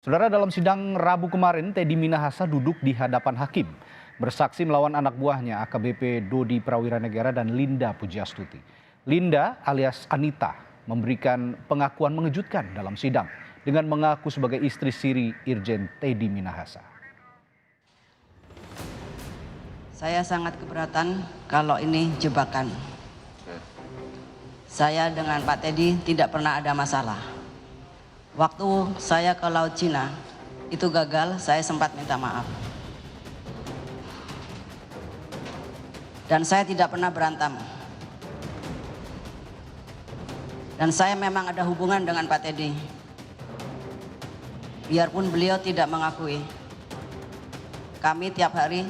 Saudara, dalam sidang Rabu kemarin, Teddy Minahasa duduk di hadapan hakim, bersaksi melawan anak buahnya AKBP Dodi Prawiranegara dan Linda Pujiastuti. Linda alias Anita memberikan pengakuan mengejutkan dalam sidang dengan mengaku sebagai istri siri Irjen Teddy Minahasa. Saya sangat keberatan kalau ini jebakan. Saya dengan Pak Teddy tidak pernah ada masalah. Waktu saya ke Laut Cina, itu gagal, saya sempat minta maaf. Dan saya tidak pernah berantem. Dan saya memang ada hubungan dengan Pak Teddy. Biarpun beliau tidak mengakui. Kami tiap hari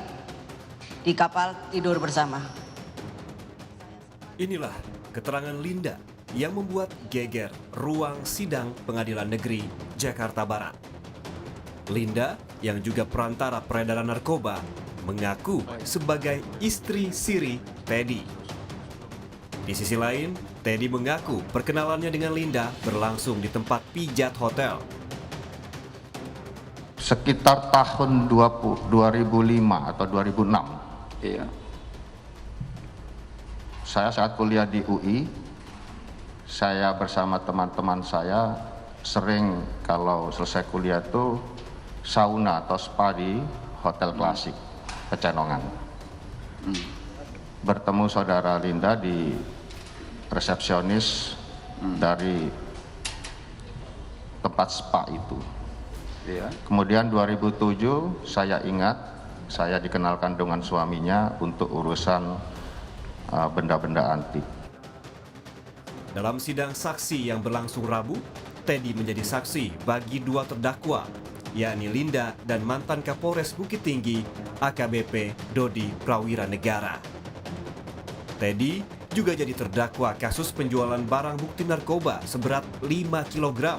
di kapal tidur bersama. Inilah keterangan Linda yang membuat geger ruang sidang Pengadilan Negeri Jakarta Barat. Linda, yang juga perantara peredaran narkoba, mengaku sebagai istri siri Teddy. Di sisi lain, Teddy mengaku perkenalannya dengan Linda berlangsung di tempat pijat hotel. Sekitar tahun 2005 atau 2006. Iya. Saya saat kuliah di UI, saya bersama teman-teman saya sering kalau selesai kuliah itu sauna atau spa di hotel klasik Pecenongan. Bertemu saudara Linda di resepsionis dari tempat spa itu. Iya. Kemudian 2007 saya ingat saya dikenalkan dengan suaminya untuk urusan benda-benda antik. Dalam sidang saksi yang berlangsung Rabu, Teddy menjadi saksi bagi dua terdakwa, yakni Linda dan mantan Kapolres Bukit Tinggi AKBP Dodi Prawiranegara. Teddy juga jadi terdakwa kasus penjualan barang bukti narkoba seberat 5 kg